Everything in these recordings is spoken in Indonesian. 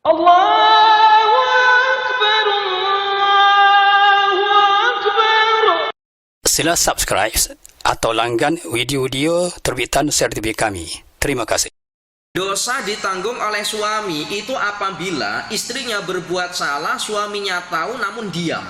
Allahu Akbar, Allahu Akbar. Sila subscribe atau langgan video-video terbitan CRTV kami. Terima kasih. Dosa ditanggung oleh suami itu apabila istrinya berbuat salah, suaminya tahu namun diam.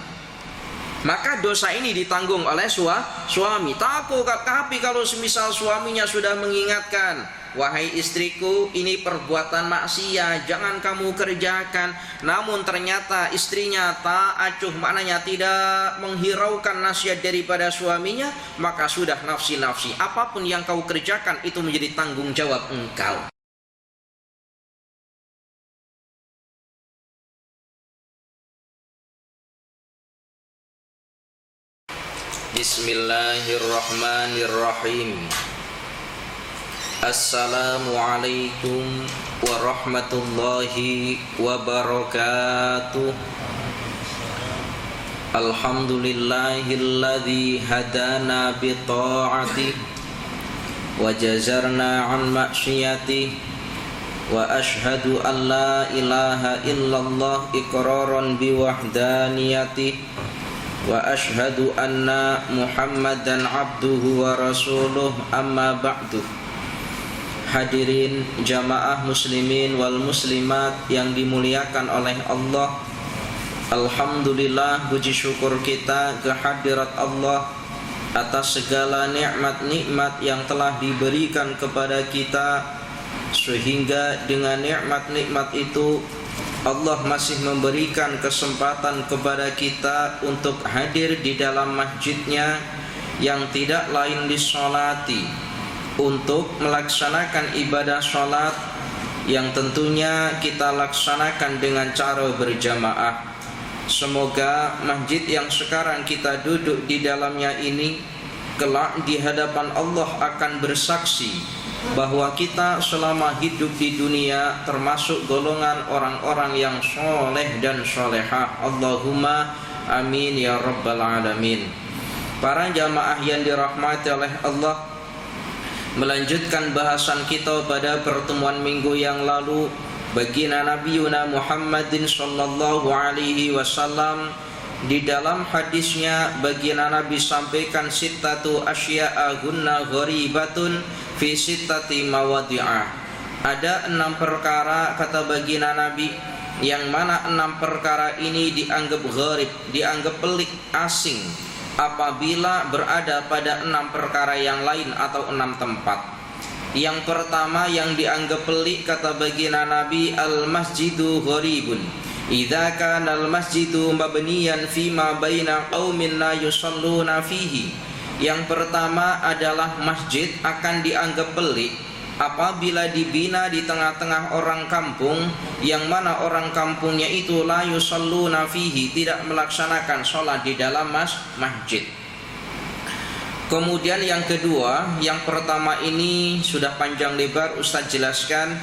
Maka dosa ini ditanggung oleh suami. Tapi kalau semisal suaminya sudah mengingatkan, wahai istriku, ini perbuatan maksiat, jangan kamu kerjakan. Namun ternyata istrinya tak acuh, maknanya tidak menghiraukan nasihat daripada suaminya, maka sudah nafsi-nafsi. Apapun yang kau kerjakan itu menjadi tanggung jawab engkau. Bismillahirrahmanirrahim. Assalamualaikum warahmatullahi wabarakatuh. Alhamdulillahilladzi hadana bi ta'atih wa jazarna an maksiyatih, wa ashhadu an la ilaha illallah iqraran bi wahdaniyatih, wa ashhadu anna Muhammadan abduhu wa rasuluh, amma ba'du. Hadirin jamaah muslimin wal muslimat yang dimuliakan oleh Allah, alhamdulillah, puji syukur kita kehadirat Allah atas segala nikmat-nikmat yang telah diberikan kepada kita, sehingga dengan nikmat-nikmat itu Allah masih memberikan kesempatan kepada kita untuk hadir di dalam masjidnya yang tidak lain disolati, untuk melaksanakan ibadah sholat yang tentunya kita laksanakan dengan cara berjamaah. Semoga masjid yang sekarang kita duduk di dalamnya ini kelak di hadapan Allah akan bersaksi bahwa kita selama hidup di dunia termasuk golongan orang-orang yang soleh dan solehah. Allahumma amin ya rabbal alamin. Para jamaah yang dirahmati oleh Allah, melanjutkan bahasan kita pada pertemuan minggu yang lalu, baginda Nabiuna Muhammadin sallallahu alaihi wasallam di dalam hadisnya baginda Nabi sampaikan sittatu asya'a gunna gharibatun fi sittati mawadi'ah. Ada 6 perkara, kata baginda Nabi, yang mana 6 perkara ini dianggap gharib, dianggap pelik, asing apabila berada pada 6 perkara yang lain atau 6 tempat. Yang pertama yang dianggap pelik, kata baginda Nabi, al-masjidu gharibun idza kana al-masjidu mabniyan fima baina qaumin la yusalluna fihi. Yang pertama adalah masjid akan dianggap pelik apabila dibina di tengah-tengah orang kampung, yang mana orang kampungnya itu la yusalluna fihi, tidak melaksanakan sholat di dalam masjid. Kemudian yang kedua, yang pertama ini sudah panjang lebar Ustaz jelaskan.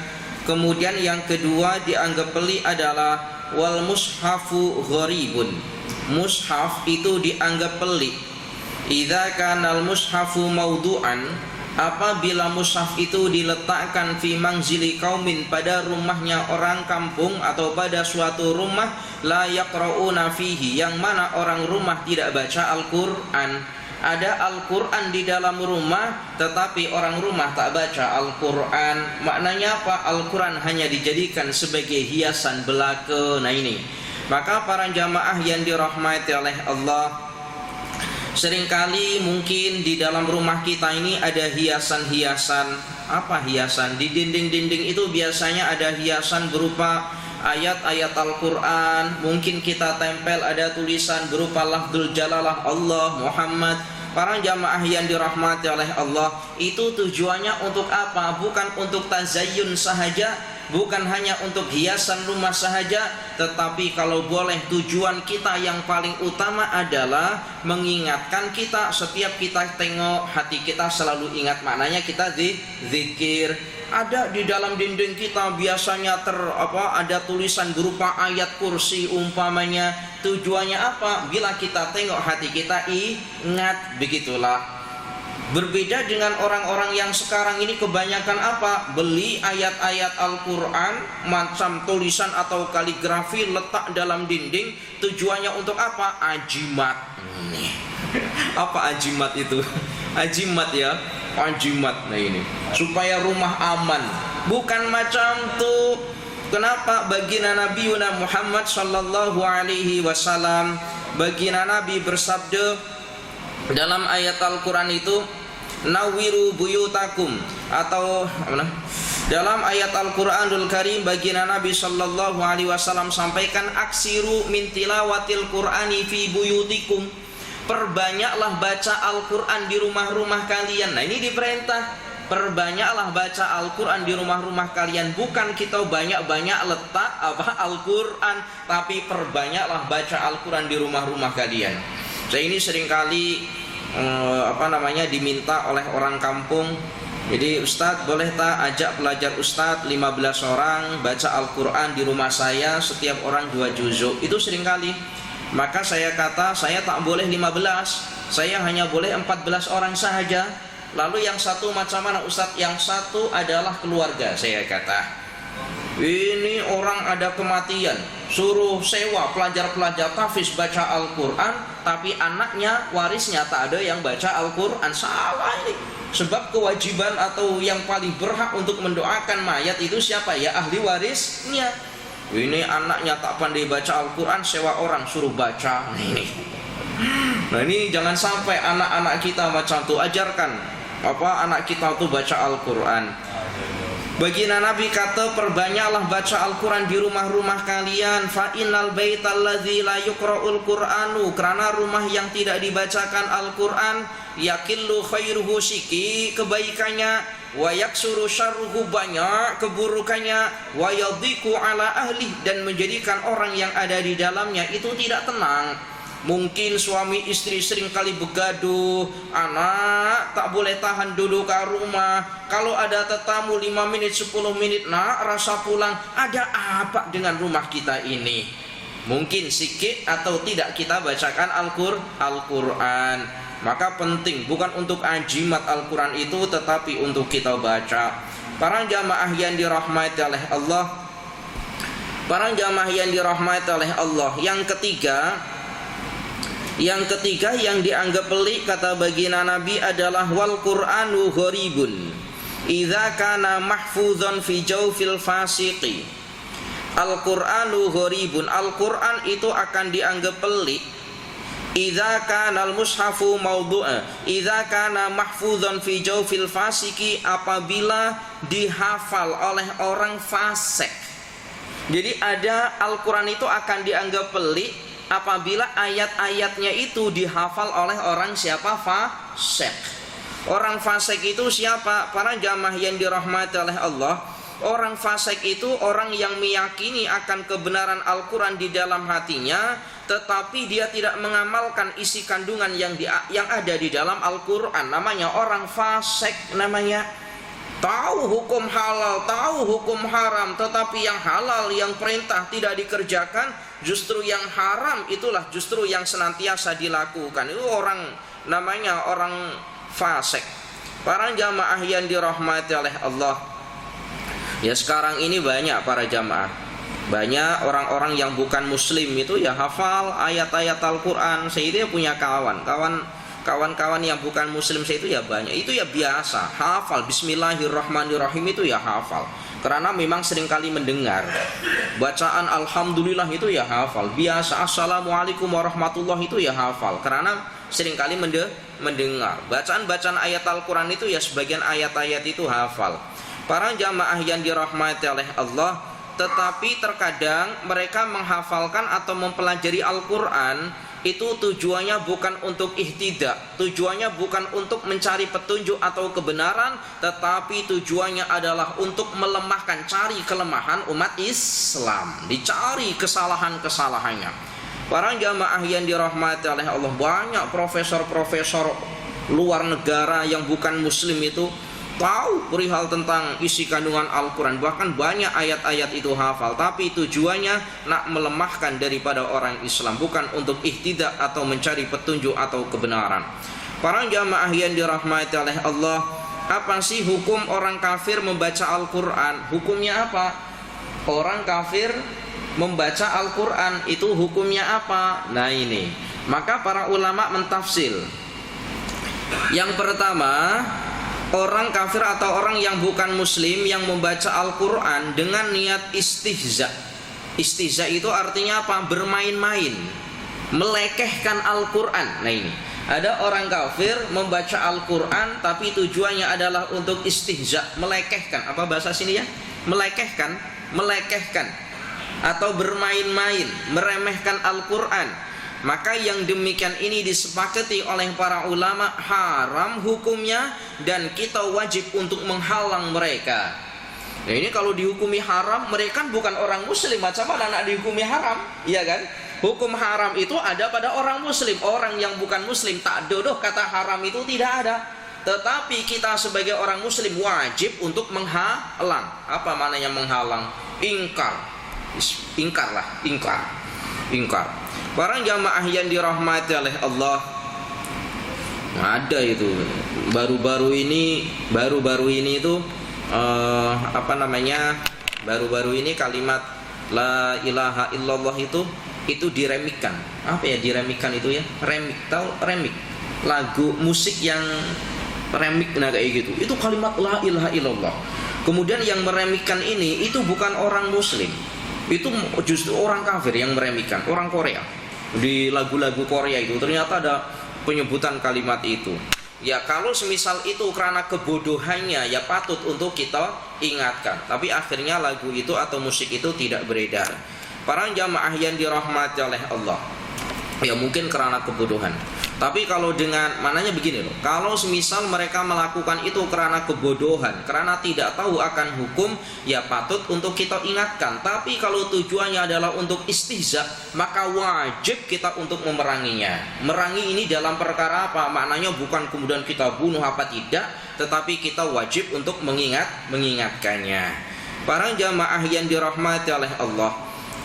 Kemudian yang kedua dianggap pelik adalah wal mushafu gharibun. Mushaf itu dianggap pelik idza kanal mushafu maudu'an, apabila mushaf itu diletakkan fi manzili qaumin, pada rumahnya orang kampung atau pada suatu rumah, la yaqra'una fihi, yang mana orang rumah tidak baca Al-Qur'an. Ada Al-Qur'an di dalam rumah tetapi orang rumah tak baca Al-Qur'an. Maknanya apa? Al-Qur'an hanya dijadikan sebagai hiasan belaka. Nah ini, maka para jamaah yang dirahmati oleh Allah, seringkali mungkin di dalam rumah kita ini ada hiasan-hiasan. Apa hiasan? Di dinding-dinding itu biasanya ada hiasan berupa ayat-ayat Al-Quran. Mungkin kita tempel ada tulisan berupa lafzul jalalah Allah Muhammad. Para jamaah yang dirahmati oleh Allah, itu tujuannya untuk apa? Bukan untuk tazayyun sahaja, bukan hanya untuk hiasan rumah sahaja, tetapi kalau boleh tujuan kita yang paling utama adalah mengingatkan kita. Setiap kita tengok, hati kita selalu ingat, maknanya kita zikir. Ada di dalam dinding kita biasanya ada tulisan berupa ayat kursi umpamanya. Tujuannya apa? Bila kita tengok hati kita ingat, begitulah. Berbeda dengan orang-orang yang sekarang ini kebanyakan apa? Beli ayat-ayat Al-Quran macam tulisan atau kaligrafi, letak dalam dinding. Tujuannya untuk apa? Ajimat. Apa ajimat itu? Ajimat ya, ajimat. Nah ini supaya rumah aman. Bukan macam tuh. Kenapa? Baginda Nabi Muhammad sallallahu alaihi wasallam, baginda Nabi bersabda dalam ayat Al-Quran itu, nawiru buyutakum, atau dalam ayat Al-Quranul Karim baginda Nabi sallallahu alaihi wasallam sampaikan, aksiru min tilawatil Qur'ani fi buyutikum, perbanyaklah baca Al-Quran di rumah-rumah kalian. Nah ini diperintah, perbanyaklah baca Al-Quran di rumah-rumah kalian. Bukan kita banyak-banyak letak Al-Quran, tapi perbanyaklah baca Al-Quran di rumah-rumah kalian. Saya ini seringkali diminta oleh orang kampung. Jadi, Ustadz boleh tak ajak pelajar Ustadz 15 orang baca Al-Quran di rumah saya, setiap orang 2 juzuk. Itu seringkali. Maka saya kata, saya tak boleh 15, saya hanya boleh 14 orang sahaja. Lalu yang satu macam mana Ustadz? Yang satu adalah keluarga. Saya kata, ini orang ada kematian, suruh sewa pelajar-pelajar tahfiz baca Al-Quran, tapi anaknya, warisnya tak ada yang baca Al-Quran. Salah ini. Sebab kewajiban atau yang paling berhak untuk mendoakan mayat itu siapa? Ya ahli warisnya. Ini anaknya tak pandai baca Al-Quran, sewa orang suruh baca. Nah ini jangan sampai anak-anak kita macam itu. Ajarkan anak kita tuh baca Al-Quran. Baginda Nabi kata, perbanyaklah baca Al-Quran di rumah-rumah kalian. Fa innal baital ladzi la yuqra'ul Qur'anu, karena rumah yang tidak dibacakan Al-Quran, yakillu khairuhu, siki kebaikannya, wa yaksuru syarruhu, banyak keburukannya, wa yadhiqu ala ahli, dan menjadikan orang yang ada di dalamnya itu tidak tenang. Mungkin suami istri sering kali begaduh, anak tak boleh tahan duduk ke rumah. Kalau ada tetamu 5 menit 10 menit, nak rasa pulang. Ada apa dengan rumah kita ini? Mungkin sikit atau tidak kita bacakan Al-Quran. Maka penting, bukan untuk ajimat Al-Quran itu, tetapi untuk kita baca. Para jamaah yang dirahmati oleh Allah, para jamaah yang dirahmati oleh Allah, yang ketiga yang dianggap pelik kata baginda Nabi adalah wal Qur'anu gharibun idza kana mahfuzan fi jawfil fasiqi. Al-Qur'anu gharibun, Al-Qur'an itu akan dianggap pelik idza kana al-mushafu mawdu'a, idza kana mahfuzan fi jawfil fasiqi, apabila dihafal oleh orang fasik. Jadi ada Al-Qur'an itu akan dianggap pelik apabila ayat-ayatnya itu dihafal oleh orang siapa? Fasik. Orang fasik itu siapa? Para jamaah yang dirahmati oleh Allah, orang fasik itu orang yang meyakini akan kebenaran Al-Quran di dalam hatinya, tetapi dia tidak mengamalkan isi kandungan yang ada di dalam Al-Quran. Namanya orang fasik, namanya. Tahu hukum halal, tahu hukum haram, tetapi yang halal, yang perintah tidak dikerjakan, justru yang haram itulah justru yang senantiasa dilakukan. Itu orang, namanya orang fasik. Para jamaah yang dirahmati oleh Allah, ya sekarang ini banyak para jamaah, banyak orang-orang yang bukan muslim itu ya hafal ayat-ayat Al-Quran. Saya itu ya punya kawan-kawan yang bukan muslim, saya itu ya banyak, itu ya biasa hafal Bismillahirrahmanirrahim, itu ya hafal karena memang seringkali mendengar bacaan Alhamdulillah, itu ya hafal biasa. Assalamualaikum warahmatullahi, itu ya hafal karena seringkali mendengar bacaan ayat Al-Quran itu ya, sebagian ayat-ayat itu hafal. Para jamaah yang dirahmati oleh Allah, tetapi terkadang mereka menghafalkan atau mempelajari Al-Quran itu tujuannya bukan untuk ihtidak, tujuannya bukan untuk mencari petunjuk atau kebenaran, tetapi tujuannya adalah untuk melemahkan, cari kelemahan umat Islam, dicari kesalahan-kesalahannya. Para jamaah yang dirahmati oleh Allah, banyak profesor-profesor luar negara yang bukan muslim itu tahu perihal tentang isi kandungan Al-Quran, bahkan banyak ayat-ayat itu hafal, tapi tujuannya nak melemahkan daripada orang Islam, bukan untuk ihtidak atau mencari petunjuk atau kebenaran. Para jamaah yang dirahmati oleh Allah, apa sih hukum orang kafir membaca Al-Quran? Hukumnya apa? Orang kafir membaca Al-Quran itu hukumnya apa? Nah ini, maka para ulama mentafsir. Yang pertama, orang kafir atau orang yang bukan muslim yang membaca Al-Quran dengan niat istihza. Istihza itu artinya apa? Bermain-main, melekehkan Al-Quran. Nah ini, ada orang kafir membaca Al-Quran tapi tujuannya adalah untuk istihza, melekehkan. Apa bahasa sini ya? Melekehkan, melekehkan atau bermain-main, meremehkan Al-Quran. Maka yang demikian ini disepakati oleh para ulama haram hukumnya, dan kita wajib untuk menghalang mereka. Nah ini kalau dihukumi haram, mereka kan bukan orang muslim, macam mana nak dihukumi haram? Iya kan? Hukum haram itu ada pada orang muslim. Orang yang bukan muslim tak dodoh kata haram itu tidak ada. Tetapi kita sebagai orang muslim wajib untuk menghalang. Apa maknanya menghalang? Ingkar. Ingkar lah, ingkar. Ingkar. Para jamaah yang dirahmati oleh Allah, ada itu baru-baru ini itu baru-baru ini kalimat la ilaha illallah itu diremikkan. Apa ya diremikkan itu ya? Remik, tahu remik? Lagu musik yang remik, nah kayak gitu. Itu kalimat la ilaha illallah. Kemudian yang meremikkan ini itu bukan orang muslim. Itu justru orang kafir yang meremikkan, orang Korea. Di lagu-lagu Korea itu ternyata ada penyebutan kalimat itu. Ya kalau semisal itu karena kebodohannya, ya patut untuk kita ingatkan. Tapi akhirnya lagu itu atau musik itu tidak beredar. Para jamaah yang dirahmati oleh Allah, ya mungkin karena kebodohan. Tapi kalau dengan mananya begini loh, kalau semisal mereka melakukan itu karena kebodohan, karena tidak tahu akan hukum, ya patut untuk kita ingatkan. Tapi kalau tujuannya adalah untuk istihza, maka wajib kita untuk memeranginya. Merangi ini dalam perkara apa? Maknanya bukan kemudian kita bunuh apa tidak, tetapi kita wajib untuk mengingatkannya. Para jamaah yang dirahmati oleh Allah.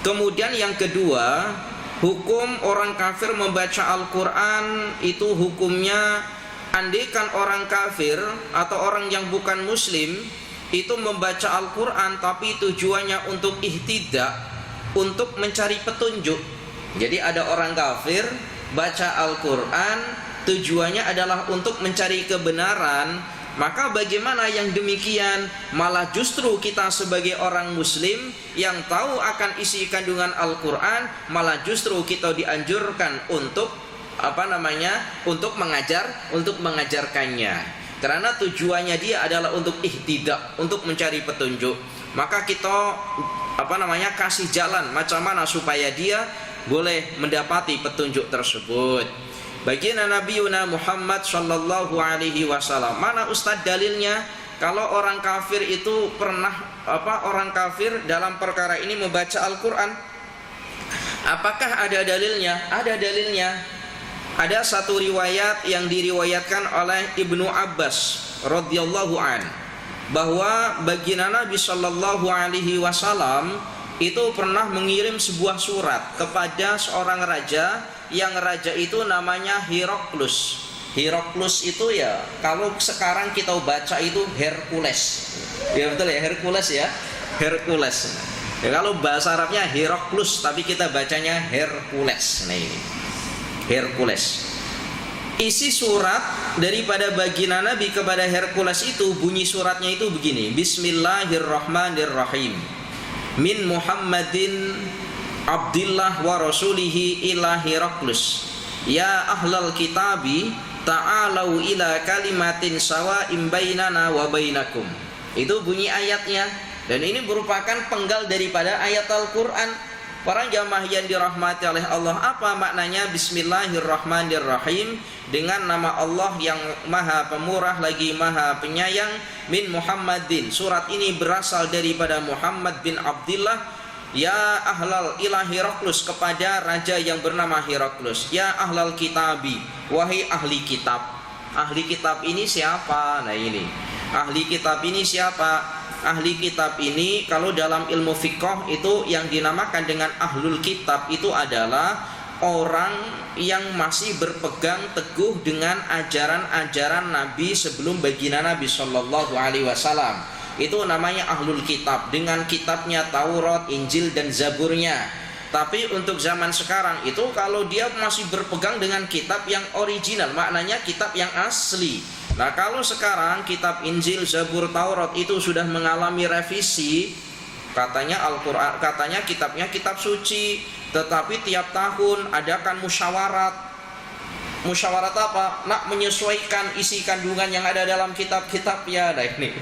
Kemudian yang kedua, hukum orang kafir membaca Al-Quran itu hukumnya, andaikan orang kafir atau orang yang bukan muslim itu membaca Al-Quran tapi tujuannya untuk ihtidak, untuk mencari petunjuk. Jadi ada orang kafir baca Al-Quran tujuannya adalah untuk mencari kebenaran, maka bagaimana yang demikian? Malah justru kita sebagai orang muslim yang tahu akan isi kandungan Al-Quran, malah justru kita dianjurkan untuk untuk mengajarkannya. Karena tujuannya dia adalah untuk ihtidak, untuk mencari petunjuk. Maka kita kasih jalan macam mana supaya dia boleh mendapati petunjuk tersebut. Baginda Nabi Muhammad sallallahu alaihi wasallam. Mana ustaz dalilnya? Kalau orang kafir itu orang kafir dalam perkara ini membaca Al-Quran, apakah ada dalilnya? Ada dalilnya. Ada satu riwayat yang diriwayatkan oleh Ibnu Abbas radhiyallahu an, bahwa baginda Nabi sallallahu alaihi wasallam itu pernah mengirim sebuah surat kepada seorang raja, yang raja itu namanya Heroklus. Heroklus itu ya kalau sekarang kita baca itu Hercules. Ya betul ya, Hercules ya. Hercules. Ya kalau bahasa Arabnya Heroklus tapi kita bacanya Hercules. Nah ini Hercules. Isi surat daripada baginda Nabi kepada Hercules itu, bunyi suratnya itu begini: Bismillahirrahmanirrahim. Min Muhammadin Abdillah wa rasulihi ila Heroklus. Ya ahlal kitabi ta'alau ila kalimatin sawa'im bainana wa bainakum. Itu bunyi ayatnya. Dan ini merupakan penggal daripada ayat Al-Quran. Para jamaah yang dirahmati oleh Allah, apa maknanya Bismillahirrahmanirrahim? Dengan nama Allah yang maha pemurah lagi maha penyayang. Min Muhammadin. Surat ini berasal daripada Muhammad bin Abdillah. Ya ahlal ila Heroklus, kepada raja yang bernama Heroklus. Ya ahlal kitabi, wahai ahli kitab. Ahli kitab ini siapa? Nah ini ahli kitab ini siapa? Ahli kitab ini kalau dalam ilmu fiqh itu yang dinamakan dengan ahlul kitab itu adalah orang yang masih berpegang teguh dengan ajaran-ajaran Nabi sebelum baginda Nabi Shallallahu Alaihi Wasallam. Itu namanya ahlul kitab, dengan kitabnya Taurat, Injil dan Zaburnya. Tapi untuk zaman sekarang itu kalau dia masih berpegang dengan kitab yang original, maknanya kitab yang asli. Nah, kalau sekarang kitab Injil, Zabur, Taurat itu sudah mengalami revisi, katanya Al-Qur'an, katanya kitabnya kitab suci, tetapi tiap tahun adakan musyawarat. Musyawarat apa? Nak menyesuaikan isi kandungan yang ada dalam kitab-kitab ya. Nah ini.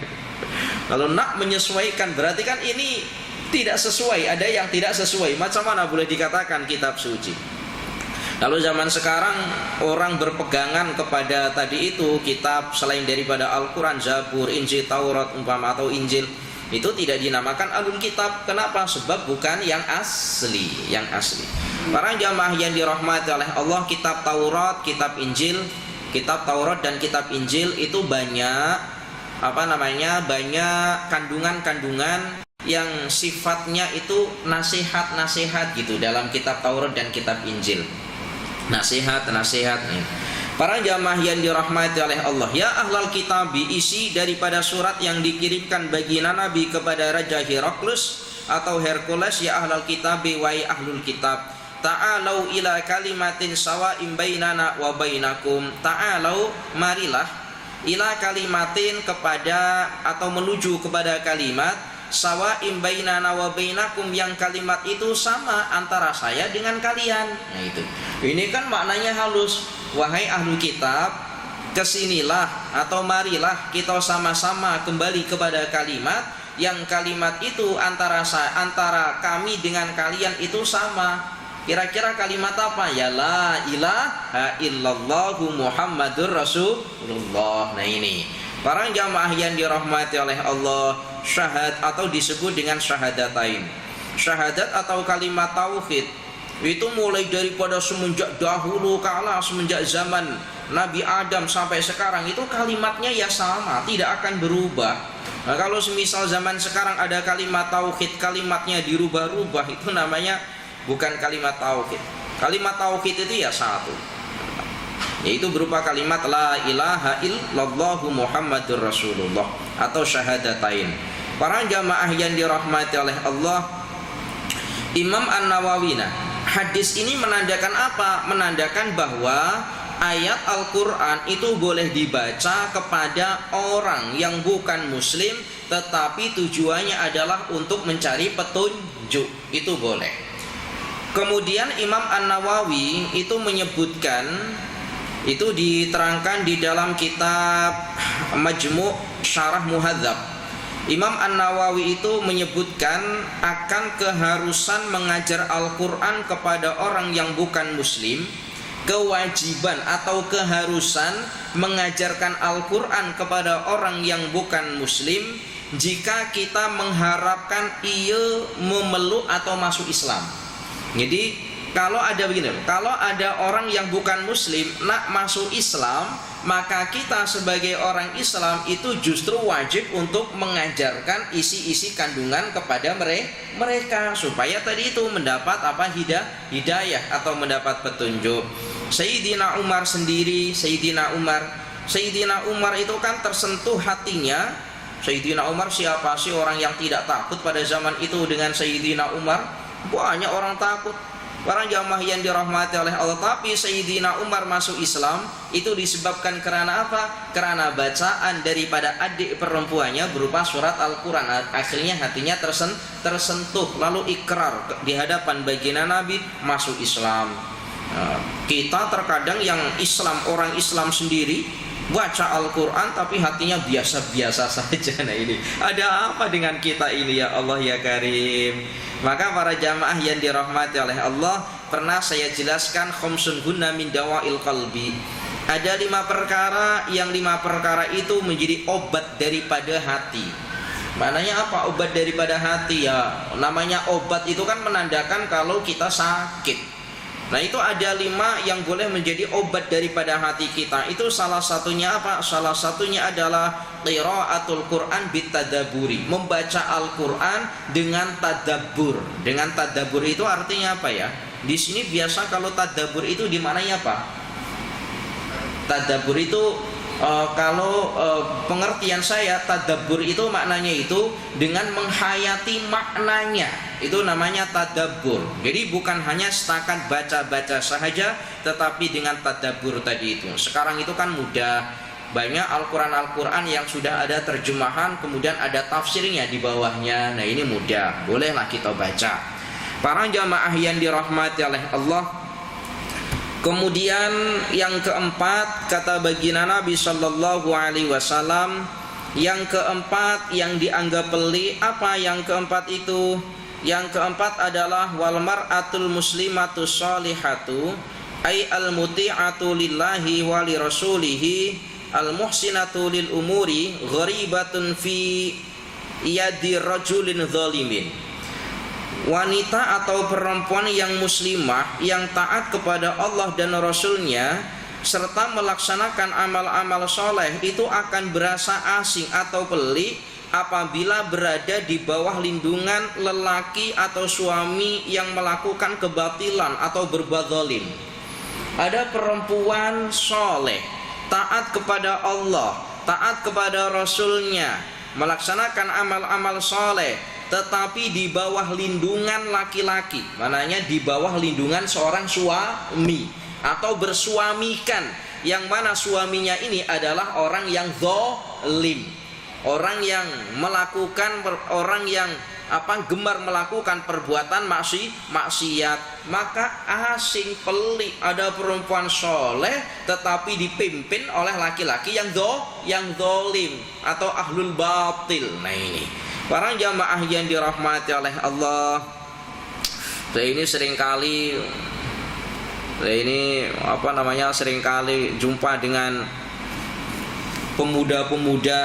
Kalau nak menyesuaikan berarti kan ini tidak sesuai, ada yang tidak sesuai. Macam mana boleh dikatakan kitab suci? Kalau zaman sekarang orang berpegangan kepada tadi itu kitab selain daripada Al-Quran, Zabur, Injil, Taurat umpama atau Injil, itu tidak dinamakan ahlul kitab. Kenapa? Sebab bukan yang asli, yang asli. Para jamaah yang dirahmati oleh Allah, kitab Taurat, kitab Injil, kitab Taurat dan kitab Injil itu banyak banyak kandungan-kandungan yang sifatnya itu nasihat-nasihat gitu dalam kitab Taurat dan kitab Injil. Nasihat-nasihat nih. Para jamaah yang dirahmati oleh Allah, ya ahlal kitab, isi daripada surat yang dikirimkan baginda Nabi kepada Raja Heraklus atau Hercules, ya ahlal kitab, wahai ahlul kitab, ta'alau ila kalimatin sawa'im bainana wa bainakum. Ta'alau, marilah, ila kalimatin, kepada atau menuju kepada kalimat sawa'im bainana wa bainakum, yang kalimat itu sama antara saya dengan kalian. Nah itu. Ini kan maknanya halus. Wahai ahlu kitab, kesinilah atau marilah kita sama-sama kembali kepada kalimat yang kalimat itu antara kami dengan kalian itu sama. Kira-kira kalimat apa? Ya la ilaha illallahu Muhammadur Rasulullah. Nah ini, para jamaah yang dirahmati oleh Allah, syahad atau disebut dengan syahadatain. Syahadat atau kalimat tauhid itu mulai daripada semenjak dahulu kala, semenjak zaman Nabi Adam sampai sekarang itu kalimatnya ya sama, tidak akan berubah. Nah, kalau semisal zaman sekarang ada kalimat tauhid, kalimatnya dirubah-rubah, itu namanya bukan kalimat tauhid. Kalimat tauhid itu ya satu, yaitu berupa kalimat la ilaha illallahu Muhammadur Rasulullah atau syahadatain. Para jamaah yang dirahmati oleh Allah, Imam An-Nawawi, hadis ini menandakan apa? Menandakan bahwa ayat Al-Quran itu boleh dibaca kepada orang yang bukan muslim, tetapi tujuannya adalah untuk mencari petunjuk. Itu boleh. Kemudian Imam An-Nawawi itu menyebutkan, itu diterangkan di dalam kitab Majmu' Syarah Muhadzab. Imam An-Nawawi itu menyebutkan akan keharusan mengajar Al-Quran kepada orang yang bukan muslim, kewajiban atau keharusan mengajarkan Al-Quran kepada orang yang bukan muslim jika kita mengharapkan ia memeluk atau masuk Islam. Jadi kalau ada begini, kalau ada orang yang bukan muslim nak masuk Islam, maka kita sebagai orang Islam itu justru wajib untuk mengajarkan isi-isi kandungan kepada mereka supaya tadi itu mendapat hidayah atau mendapat petunjuk. Sayyidina Umar sendiri, Sayyidina Umar itu kan tersentuh hatinya. Sayyidina Umar siapa sih orang yang tidak takut pada zaman itu dengan Sayyidina Umar? Banyak orang takut. Para jamaah yang dirahmati oleh Allah, tapi Sayyidina Umar masuk Islam itu disebabkan karena apa? Karena bacaan daripada adik perempuannya berupa surat Al-Quran. Akhirnya hatinya tersentuh, lalu ikrar di hadapan baginda Nabi masuk Islam. Kita terkadang yang Islam, orang Islam sendiri baca Al-Quran tapi hatinya biasa-biasa saja. Nah ini, ada apa dengan kita ini ya Allah ya Karim? Maka para jamaah yang dirahmati oleh Allah, pernah saya jelaskan khamsun hunna min dawa'il qalbi. Ada 5 perkara, yang 5 perkara itu menjadi obat daripada hati. Maknanya apa obat daripada hati? Ya namanya obat itu kan menandakan kalau kita sakit. Nah itu ada 5 yang boleh menjadi obat daripada hati kita. Itu salah satunya apa? Salah satunya adalah qiraatul Quran bitadaburi, membaca Al-Quran dengan tadabbur. Dengan tadabbur itu artinya apa ya? Di sini biasa kalau tadabbur itu dimaknai apa? Tadabbur itu pengertian saya, tadabbur itu maknanya itu dengan menghayati maknanya, itu namanya tadabbur. Jadi bukan hanya setakat baca-baca saja, tetapi dengan tadabbur tadi itu. Sekarang itu kan mudah, banyak Al-Quran yang sudah ada terjemahan, kemudian ada tafsirnya di bawahnya. Nah ini mudah, bolehlah kita baca. Para jamaah yang dirahmati oleh Allah. Kemudian yang keempat, kata baginda Nabi Sallallahu Alaihi Wasallam, yang keempat yang dianggap pelik, apa yang keempat itu? Yang keempat adalah wal mar'atul muslimatu sholihatu ay al muti'atu lillahi wa li rasulihi al muhsinatu lil umuri gharibatun fi yadi rajulin zalimin. Wanita atau perempuan yang muslimah yang taat kepada Allah dan Rasulnya serta melaksanakan amal-amal soleh itu akan berasa asing atau pelik apabila berada di bawah lindungan lelaki atau suami yang melakukan kebatilan atau berbuat zalim. Ada perempuan soleh, taat kepada Allah, taat kepada Rasulnya, melaksanakan amal-amal soleh, tetapi di bawah lindungan laki-laki, maknanya di bawah lindungan seorang suami atau bersuamikan, yang mana suaminya ini adalah orang yang zalim, orang yang melakukan, orang yang gemar melakukan perbuatan maksiat. Maka asing, pelik, ada perempuan soleh tetapi dipimpin oleh laki-laki yang zalim atau ahlul batil. Nah ini para jamaah yang dirahmati oleh Allah. Ini seringkali seringkali jumpa dengan pemuda-pemuda,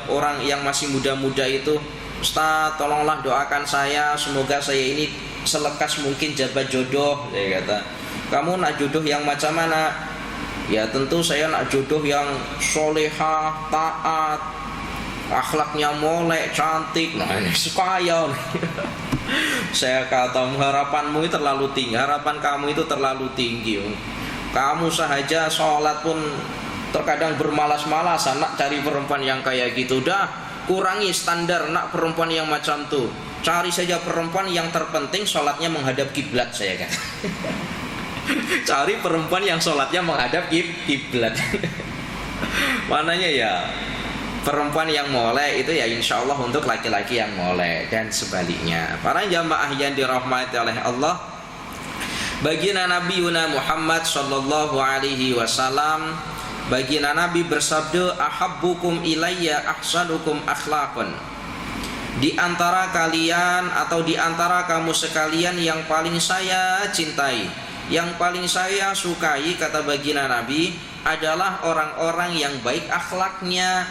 orang yang masih muda-muda itu, Ustaz tolonglah doakan saya, semoga saya ini selekas mungkin jabat jodoh. Saya kata, kamu nak jodoh yang macam mana? Ya tentu saya nak jodoh yang solehah, taat, akhlaknya molek, cantik. Nah ini supaya saya kata, harapanmu itu terlalu tinggi, harapan kamu itu terlalu tinggi. Kamu sahaja sholat pun terkadang bermalas-malasan nak cari perempuan yang kayak gitu. Dah kurangi standar nak perempuan yang macam tuh. Cari saja perempuan yang terpenting sholatnya menghadap kiblat, saya kata. Cari perempuan yang sholatnya menghadap kiblat. Mananya ya perempuan yang molek itu ya insya Allah untuk laki-laki yang molek, dan sebaliknya. Para jamaah yang dirahmati oleh Allah, baginda Nabi Muhammad sallallahu alaihi wasallam, baginda Nabi bersabda, ahabbukum ilayya ahsanukum akhlaqan. Di antara kalian atau di antara kamu sekalian yang paling saya cintai, yang paling saya sukai, kata baginda Nabi, adalah orang-orang yang baik akhlaknya.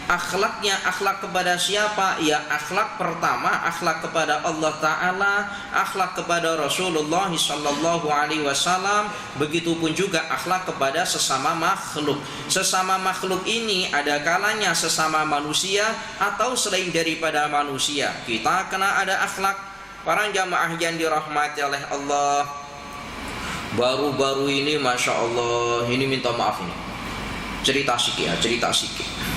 Akhlaknya, akhlak kepada siapa? Ya akhlak pertama, akhlak kepada Allah Ta'ala, akhlak kepada Rasulullah Sallallahu Alaihi Wasallam. Begitupun juga akhlak kepada sesama makhluk. Sesama makhluk ini ada kalanya sesama manusia atau selain daripada manusia. Kita kena ada akhlak. Para jamaah yang dirahmati oleh Allah, baru-baru ini Masya Allah, ini minta maaf ini, cerita sikit.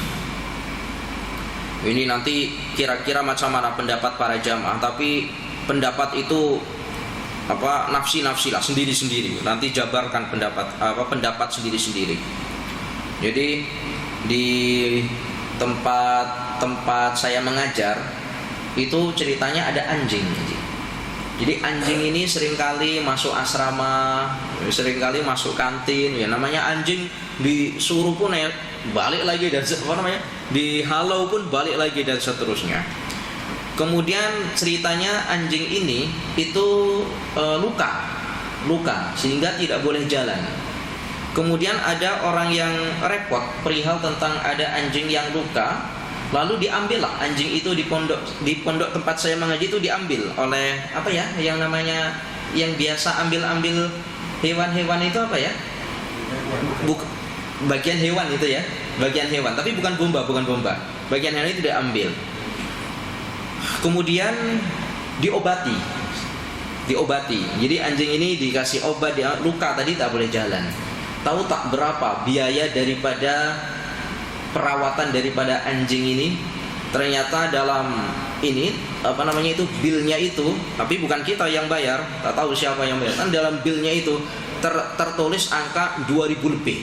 Ini nanti kira-kira macam mana pendapat para jamaah, tapi pendapat itu nafsi-nafsi lah, sendiri-sendiri. Nanti jabarkan pendapat sendiri-sendiri. Jadi di tempat saya mengajar itu ceritanya ada anjing. Jadi anjing ini seringkali masuk asrama, seringkali masuk kantin. Ya namanya anjing, disuruh pun ya balik lagi, dan dihalau pun balik lagi, dan seterusnya. Kemudian ceritanya anjing ini itu luka sehingga tidak boleh jalan. Kemudian ada orang yang repot perihal tentang ada anjing yang luka, lalu diambillah anjing itu di pondok tempat saya mengaji itu, diambil oleh yang namanya yang biasa ambil hewan-hewan itu bagian hewan itu ya, bagian hewan, tapi bukan bomba. Bagian hewan itu diambil. Kemudian diobati diobati. Jadi anjing ini dikasih obat, dia luka tadi tak boleh jalan. Tahu tak berapa biaya daripada perawatan daripada anjing ini? Ternyata dalam ini bilnya itu, tapi bukan kita yang bayar, tak tahu siapa yang bayar. Kan dalam bilnya itu tertulis angka 2000 lebih.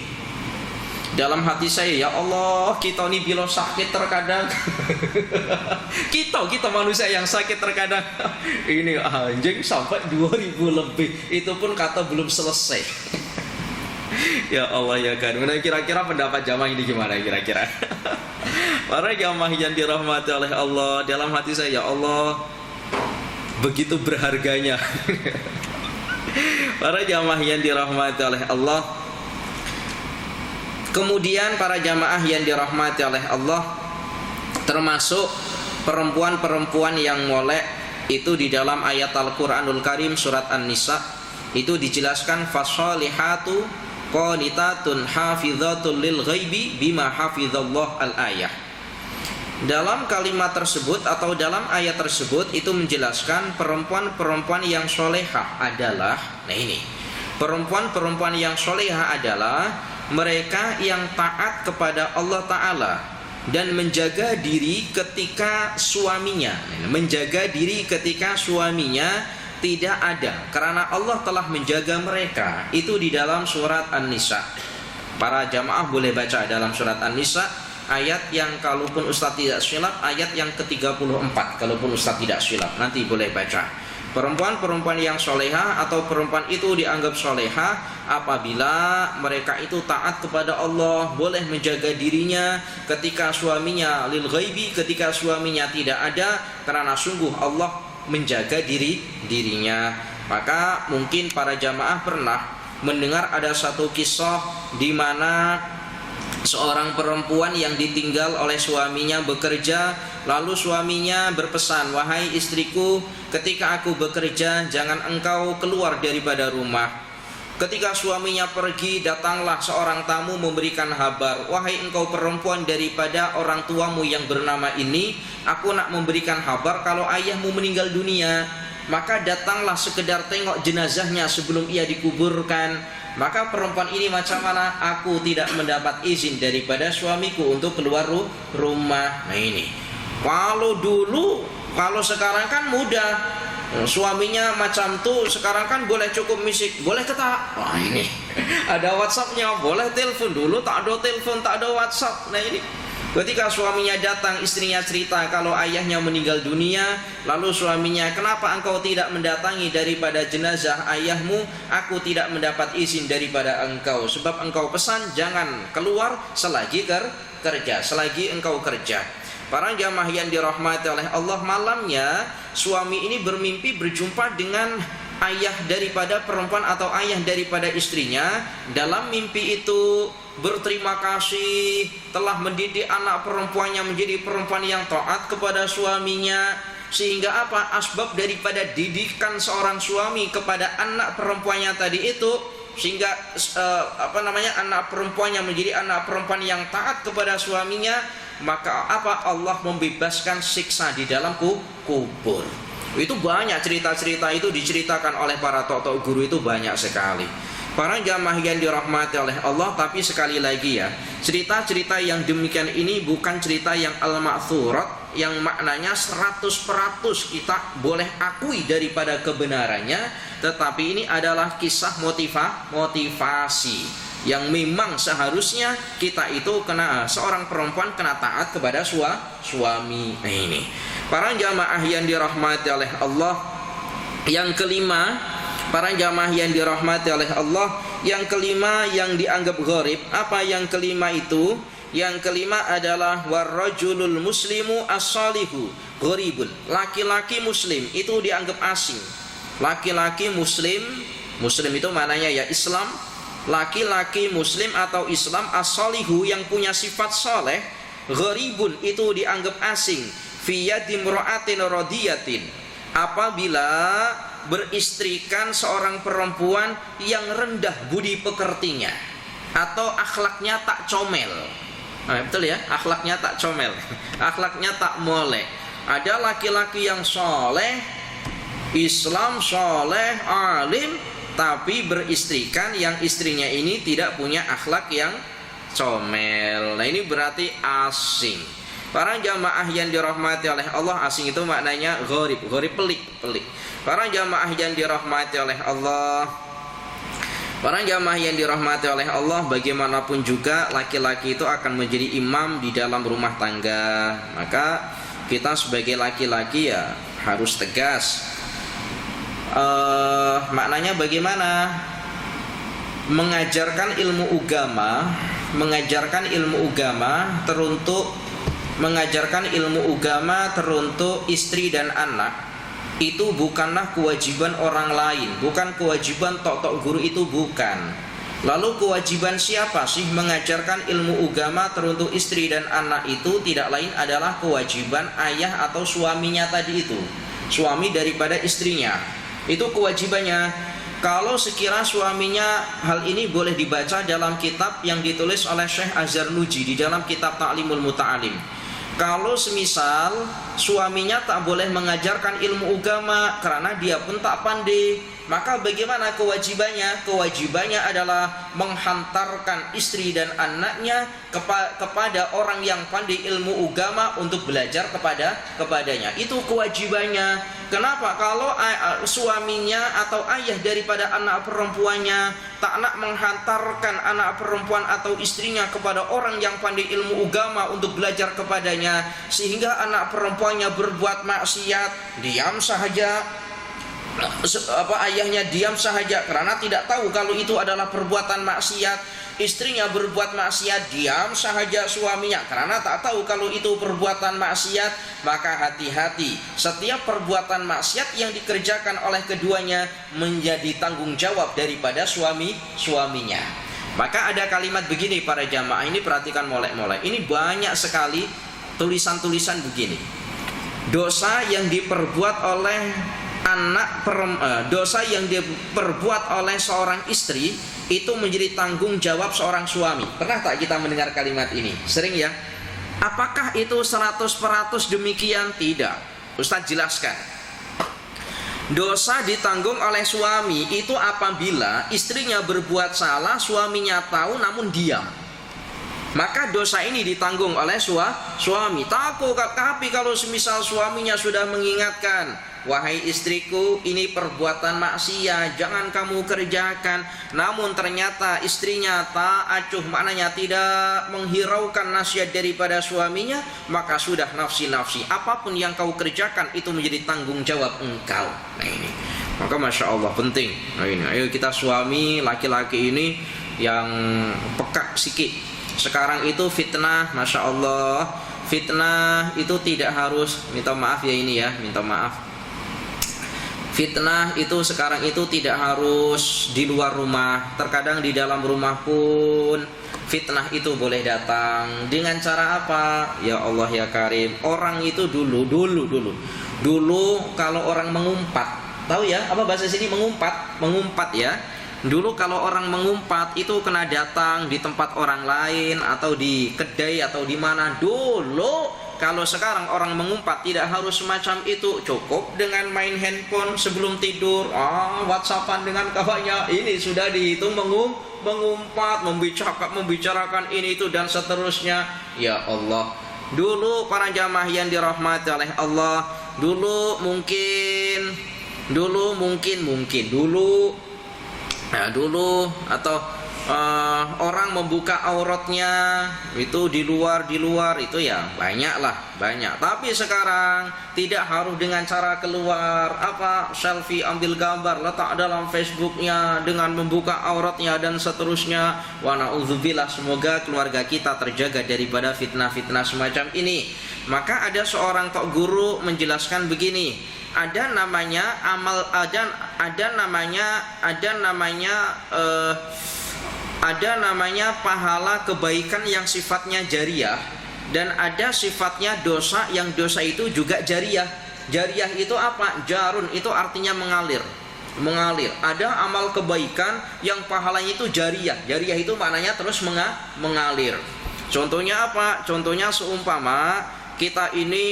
Dalam hati saya, ya Allah, kita ini bila sakit terkadang kita manusia yang sakit terkadang ini anjing sampai 2000 lebih, itu pun kata belum selesai. Ya Allah ya kan. Nah, kira-kira pendapat jamaah ini gimana kira-kira? Para jamaah yang dirahmati oleh Allah, dalam hati saya, ya Allah, begitu berharganya. Para jamaah yang dirahmati oleh Allah. Kemudian para jamaah yang dirahmati oleh Allah, termasuk perempuan-perempuan yang molek itu di dalam ayat Al-Qur'anul Karim surat An-Nisa itu dijelaskan fasolihatu qanitatun hafidzatul lil ghaibi bima hafizallah al-ayah. Dalam kalimat tersebut atau dalam ayat tersebut itu menjelaskan perempuan-perempuan yang solehah adalah, nah ini, perempuan-perempuan yang solehah adalah mereka yang taat kepada Allah Ta'ala dan menjaga diri ketika suaminya tidak ada, karena Allah telah menjaga mereka. Itu di dalam surat An-Nisa. Para jamaah boleh baca dalam surat An-Nisa ayat yang, kalaupun Ustaz tidak silap, ayat yang ke-34. Kalaupun Ustaz tidak silap, nanti boleh baca. Perempuan-perempuan yang soleha atau perempuan itu dianggap soleha apabila mereka itu taat kepada Allah, boleh menjaga dirinya ketika suaminya lil ghaibi, ketika suaminya tidak ada, karena sungguh Allah menjaga dirinya. Maka mungkin para jamaah pernah mendengar ada satu kisah di mana seorang perempuan yang ditinggal oleh suaminya bekerja, lalu suaminya berpesan, wahai istriku, ketika aku bekerja jangan engkau keluar daripada rumah. Ketika suaminya pergi, datanglah seorang tamu memberikan kabar, wahai engkau perempuan daripada orang tuamu yang bernama ini, aku nak memberikan kabar kalau ayahmu meninggal dunia. Maka datanglah sekedar tengok jenazahnya sebelum ia dikuburkan. Maka perempuan ini, macam mana aku tidak mendapat izin daripada suamiku untuk keluar rumah. Nah ini, kalau sekarang kan mudah, suaminya macam tuh, sekarang kan boleh cukup misik, boleh ketak. Wah ini ada WhatsAppnya, boleh telepon. Dulu tak ada telepon, tak ada WhatsApp. Nah ini, ketika suaminya datang, istrinya cerita kalau ayahnya meninggal dunia. Lalu suaminya, kenapa engkau tidak mendatangi daripada jenazah ayahmu? Aku tidak mendapat izin daripada engkau, sebab engkau pesan jangan keluar selagi kerja, selagi engkau kerja. Para jamaah yang dirahmati oleh Allah, malamnya suami ini bermimpi berjumpa dengan ayah daripada perempuan atau ayah daripada istrinya. Dalam mimpi itu berterima kasih telah mendidik anak perempuannya menjadi perempuan yang taat kepada suaminya. Sehingga apa? Asbab daripada didikan seorang suami kepada anak perempuannya tadi itu, sehingga anak perempuannya menjadi anak perempuan yang taat kepada suaminya, maka apa? Allah membebaskan siksa di dalam kubur. Itu banyak cerita-cerita itu diceritakan oleh para tok-tok guru, itu banyak sekali. Para jamaah yang dirahmati oleh Allah, tapi sekali lagi ya, cerita-cerita yang demikian ini bukan cerita yang al-ma'thurat, yang maknanya 100% kita boleh akui daripada kebenarannya, tetapi ini adalah kisah motivasi yang memang seharusnya kita itu seorang perempuan kena taat kepada suami. Nah ini, para jamaah yang dirahmati oleh Allah, yang kelima, para jamaah yang dirahmati oleh Allah, yang kelima yang dianggap gharib. Apa yang kelima itu? Yang kelima adalah warrajulul muslimu as-salihu gharibun. Laki-laki muslim itu dianggap asing. Laki-laki muslim itu maknanya ya Islam. Laki-laki muslim atau Islam as-salihu yang punya sifat soleh, gharibun itu dianggap asing. Fi yadi imra'atin radiyatin, apabila beristrikan seorang perempuan yang rendah budi pekertinya atau akhlaknya tak comel. Nah, betul ya, akhlaknya tak comel, akhlaknya tak molek. Ada laki-laki yang soleh, Islam soleh, alim, tapi beristrikan yang istrinya ini tidak punya akhlak yang comel. Nah ini berarti asing. Para jamaah yang dirahmati oleh Allah, asing itu maknanya gharib, pelik. Para jamaah yang dirahmati oleh Allah, para jamaah yang dirahmati oleh Allah, bagaimanapun juga laki-laki itu akan menjadi imam di dalam rumah tangga. Maka kita sebagai laki-laki ya harus tegas. Maknanya bagaimana? Mengajarkan ilmu agama teruntuk istri dan anak itu bukanlah kewajiban orang lain, bukan kewajiban tok guru, itu bukan. Lalu kewajiban siapa sih mengajarkan ilmu agama teruntuk istri dan anak? Itu tidak lain adalah kewajiban ayah atau suaminya tadi itu, suami daripada istrinya. Itu kewajibannya. Kalau sekira suaminya, hal ini boleh dibaca dalam kitab yang ditulis oleh Syekh Az-Zarnuji di dalam kitab Ta'limul Muta'alim. Kalau semisal suaminya tak boleh mengajarkan ilmu agama karena dia pun tak pandai, maka bagaimana kewajibannya? Kewajibannya adalah menghantarkan istri dan anaknya kepada orang yang pandai ilmu agama untuk belajar kepadanya. Itu kewajibannya. Kenapa? Kalau suaminya atau ayah daripada anak perempuannya tak nak menghantarkan anak perempuan atau istrinya kepada orang yang pandai ilmu agama untuk belajar kepadanya, sehingga anak perempuannya berbuat maksiat, diam sahaja, ayahnya diam sahaja karena tidak tahu kalau itu adalah perbuatan maksiat. Istrinya berbuat maksiat, diam sahaja suaminya karena tak tahu kalau itu perbuatan maksiat. Maka hati-hati, setiap perbuatan maksiat yang dikerjakan oleh keduanya menjadi tanggung jawab daripada suaminya. Maka ada kalimat begini para jamaah, ini perhatikan molek-molek. Ini banyak sekali tulisan-tulisan begini. Dosa yang diperbuat oleh dosa yang diperbuat oleh seorang istri itu menjadi tanggung jawab seorang suami. Pernah tak kita mendengar kalimat ini? Sering ya. Apakah itu 100% demikian? Tidak. Ustaz jelaskan. Dosa ditanggung oleh suami itu apabila istrinya berbuat salah, suaminya tahu namun diam. Maka dosa ini ditanggung oleh suami. Tapi kalau semisal suaminya sudah mengingatkan, wahai istriku, ini perbuatan maksiat, jangan kamu kerjakan, namun ternyata istrinya tak acuh, maknanya tidak menghiraukan nasihat daripada suaminya, maka sudah nafsi-nafsi. Apapun yang kau kerjakan itu menjadi tanggung jawab engkau. Nah ini, maka Masya Allah penting. Nah ini, ayo kita suami laki-laki ini yang peka sikit. Sekarang itu fitnah, Masya Allah, fitnah itu tidak harus, minta maaf ya ini ya, minta maaf. Fitnah itu sekarang itu tidak harus di luar rumah. Terkadang di dalam rumah pun fitnah itu boleh datang. Dengan cara apa? Ya Allah ya Karim. Orang itu dulu kalau orang mengumpat, tahu ya apa bahasa sini mengumpat ya. Dulu kalau orang mengumpat itu kena datang di tempat orang lain atau di kedai atau di mana dulu. Kalau sekarang orang mengumpat tidak harus semacam itu, cukup dengan main handphone sebelum tidur, WhatsAppan dengan kawannya, ini sudah dihitung mengumpat, membicarakan ini itu dan seterusnya. Ya Allah, dulu para jamaah yang dirahmati oleh Allah, dulu atau orang membuka auratnya itu di luar itu ya banyak. Tapi sekarang tidak harus dengan cara keluar selfie, ambil gambar, letak dalam Facebooknya dengan membuka auratnya dan seterusnya. Wa na'udzubillah, semoga keluarga kita terjaga daripada fitnah-fitnah semacam ini. Maka ada seorang tok guru menjelaskan begini, ada namanya pahala kebaikan yang sifatnya jariyah, dan ada sifatnya dosa yang dosa itu juga jariyah. Jariyah itu apa? Jarun itu artinya mengalir. Ada amal kebaikan yang pahalanya itu jariyah. Jariyah itu maknanya terus mengalir. Contohnya apa? Contohnya seumpama kita ini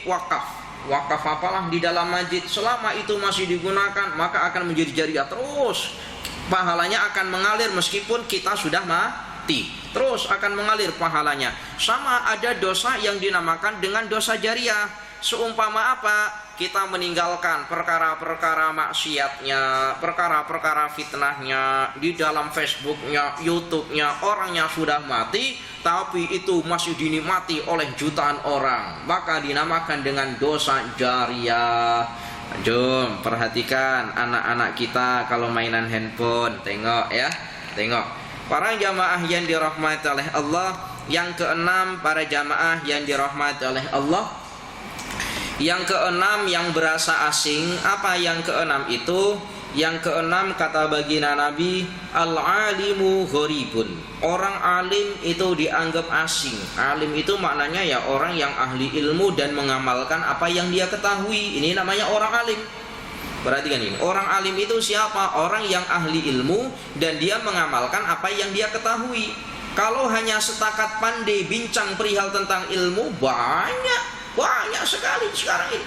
wakaf. wakaf apalah di dalam masjid, selama itu masih digunakan maka akan menjadi jariah terus, pahalanya akan mengalir meskipun kita sudah mati, terus akan mengalir pahalanya. Sama ada dosa yang dinamakan dengan dosa jariah. Seumpama apa? Kita meninggalkan perkara-perkara maksiatnya, perkara-perkara fitnahnya di dalam Facebooknya, YouTube-nya, orangnya sudah mati tapi itu masih dinikmati oleh jutaan orang, maka dinamakan dengan dosa jariah. Jom perhatikan anak-anak kita kalau mainan handphone, tengok ya, tengok. Para jamaah yang dirahmati oleh Allah, yang keenam para jamaah yang dirahmati oleh Allah, yang keenam yang berasa asing. Apa yang keenam itu? Yang keenam kata baginda Nabi, al-alimu gharibun. Orang alim itu dianggap asing. Alim itu maknanya ya orang yang ahli ilmu dan mengamalkan apa yang dia ketahui. Ini namanya orang alim. Perhatikan ini, orang alim itu siapa? Orang yang ahli ilmu dan dia mengamalkan apa yang dia ketahui. Kalau hanya setakat pandai bincang perihal tentang ilmu, banyak sekali sekarang ini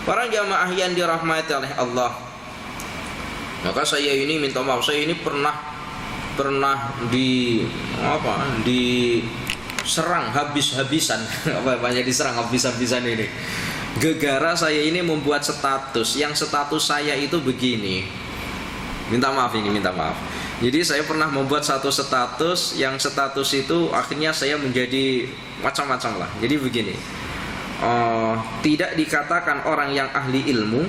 para jamaah yang dirahmati oleh Allah. Maka saya ini minta maaf, saya ini pernah diserang habis-habisan banyak diserang habis-habisan ini. Gegara saya ini membuat status, yang status saya itu begini. Minta maaf. Jadi saya pernah membuat satu status, yang status itu akhirnya saya menjadi macam-macam lah. Jadi begini, tidak dikatakan orang yang ahli ilmu,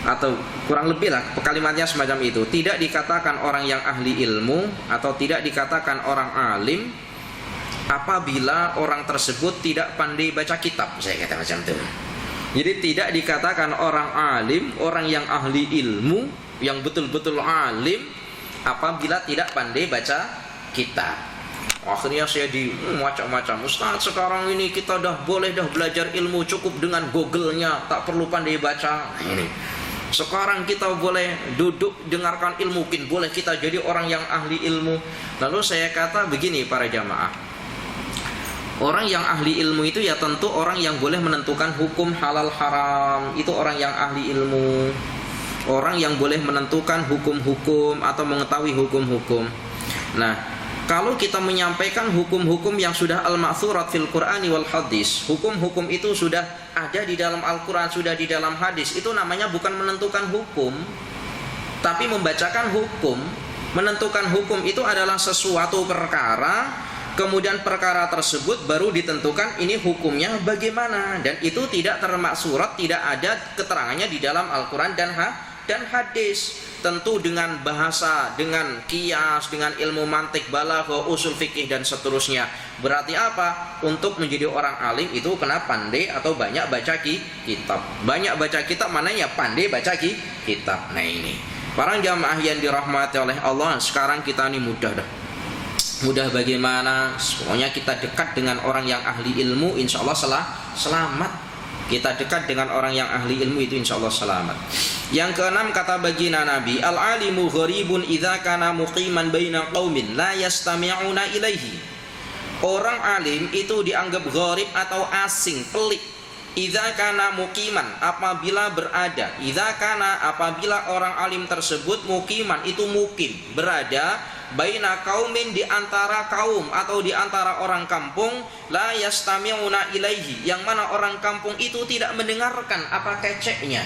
atau kurang lebih lah kalimatnya semacam itu. Tidak dikatakan orang yang ahli ilmu atau tidak dikatakan orang alim apabila orang tersebut tidak pandai baca kitab, saya kata macam itu. Jadi tidak dikatakan orang alim, orang yang ahli ilmu, yang betul-betul alim apabila tidak pandai baca kitab. Akhirnya saya di macam-macam. Ustaz, sekarang ini kita boleh belajar ilmu cukup dengan Google-nya, tak perlu pandai baca. Nah, ini. Sekarang kita boleh duduk dengarkan ilmu, mungkin boleh kita jadi orang yang ahli ilmu. Lalu saya kata begini para jamaah, orang yang ahli ilmu itu ya tentu orang yang boleh menentukan hukum halal haram. Itu orang yang ahli ilmu, orang yang boleh menentukan hukum-hukum atau mengetahui hukum-hukum. Nah, kalau kita menyampaikan hukum-hukum yang sudah al-ma'thurat fil Qur'ani wal hadis, hukum-hukum itu sudah ada di dalam Al-Quran, sudah di dalam hadis, itu namanya bukan menentukan hukum, tapi membacakan hukum. Menentukan hukum itu adalah sesuatu perkara, kemudian perkara tersebut baru ditentukan ini hukumnya bagaimana, dan itu tidak termaksurat, tidak ada keterangannya di dalam Al-Quran dan hadis. Tentu dengan bahasa, dengan qiyas, dengan ilmu mantik, balaghah, usul fikih dan seterusnya. Berarti apa? Untuk menjadi orang alim itu kena pandai atau banyak baca kitab. Banyak baca kitab mananya pandai baca kitab. Nah ini, para jamaah yang dirahmati oleh Allah, sekarang kita ini mudah bagaimana? Pokoknya kita dekat dengan orang yang ahli ilmu, insya Allah selamat. Kita dekat dengan orang yang ahli ilmu itu insya Allah selamat. Yang keenam kata baginda Nabi, al-alimu gharibun idza kana muqiman baina qaumin la yastami'una ilaihi. Orang alim itu dianggap gharib atau asing, pelik. Idza kana muqiman, apabila berada. Idza kana, apabila orang alim tersebut muqiman, itu mukim, berada baina qaumin, di antara kaum atau di antara orang kampung, la yastami'una ilaihi, yang mana orang kampung itu tidak mendengarkan apa keceknya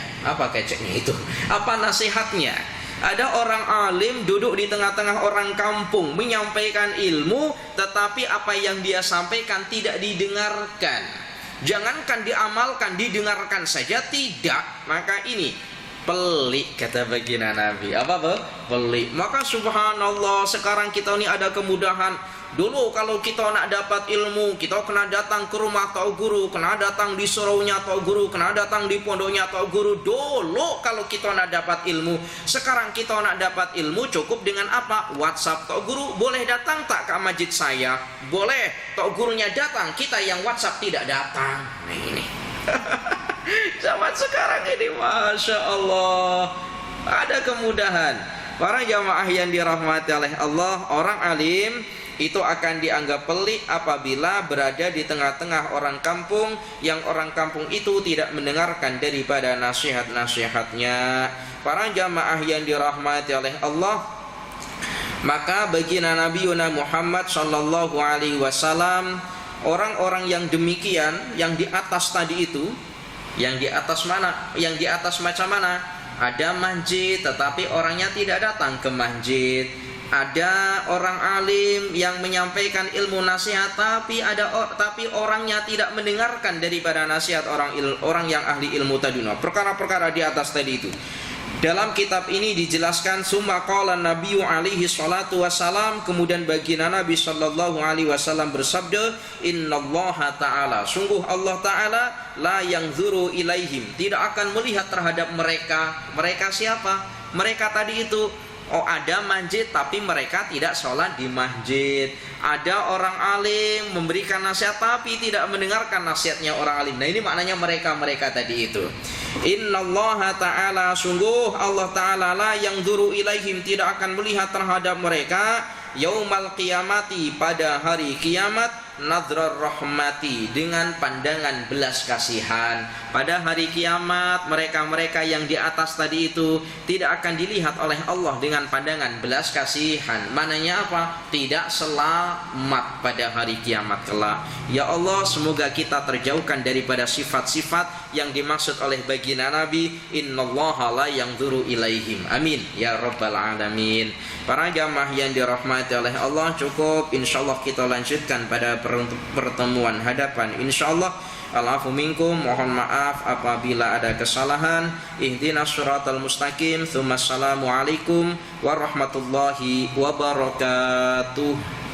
itu, apa nasihatnya. Ada orang alim duduk di tengah-tengah orang kampung menyampaikan ilmu, tetapi apa yang dia sampaikan tidak didengarkan. Jangankan diamalkan, didengarkan saja tidak. Maka ini pelik kata baginda Nabi. Apa? Pelik. Maka subhanallah, sekarang kita ini ada kemudahan. Dulu kalau kita nak dapat ilmu, kita kena datang ke rumah tok guru, kena datang di suraunya tok guru, kena datang di pondoknya tok guru. Dulu kalau kita nak dapat ilmu. Sekarang kita nak dapat ilmu cukup dengan apa? WhatsApp tok guru. Boleh datang tak ke masjid saya? Boleh. Tok gurunya datang, kita yang WhatsApp tidak datang. Nah ini zaman sekarang ini, Masya Allah, ada kemudahan. Para jamaah yang dirahmati oleh Allah, orang alim itu akan dianggap pelik apabila berada di tengah-tengah orang kampung yang orang kampung itu tidak mendengarkan daripada nasihat-nasihatnya. Para jamaah yang dirahmati oleh Allah, maka baginda Nabi Muhammad sallallahu alaihi wasallam, orang-orang yang demikian, yang di atas tadi itu, yang di atas mana? Yang di atas macam mana? Ada masjid tetapi orangnya tidak datang ke masjid. Ada orang alim yang menyampaikan ilmu nasihat tapi orangnya tidak mendengarkan daripada nasihat orang yang ahli ilmu tadi. Perkara-perkara di atas tadi itu. Dalam kitab ini dijelaskan summa qala Nabi alaihi salatu wasalam, kemudian baginda Nabi sallallahu alaihi wasallam bersabda, innallaha ta'ala, sungguh Allah ta'ala la yanzuru ilaihim, tidak akan melihat terhadap mereka. Mereka siapa? Mereka tadi itu, ada masjid tapi mereka tidak sholat di masjid. Ada orang alim memberikan nasihat tapi tidak mendengarkan nasihatnya orang alim. Nah, ini maknanya mereka tadi itu. Innallaha ta'ala, sungguh Allah ta'ala la yanzuru ilaihim, tidak akan melihat terhadap mereka yaumal qiyamati, pada hari kiamat, nadrar rahmati, dengan pandangan belas kasihan. Pada hari kiamat mereka-mereka yang di atas tadi itu tidak akan dilihat oleh Allah dengan pandangan belas kasihan. Mananya apa? Tidak selamat pada hari kiamat kelak. Ya Allah, semoga kita terjauhkan daripada sifat-sifat yang dimaksud oleh baginda Nabi, innallaha la yanzuru ilaihim. Amin ya rabbal alamin. Para jamaah yang dirahmati oleh Allah, cukup insyaallah kita lanjutkan pada pertemuan hadapan insyaallah. Al-afu minkum, mohon maaf apabila ada kesalahan. Ihdinas siratal mustaqim. Tsumma assalamu alaikum warahmatullahi wabarakatuh.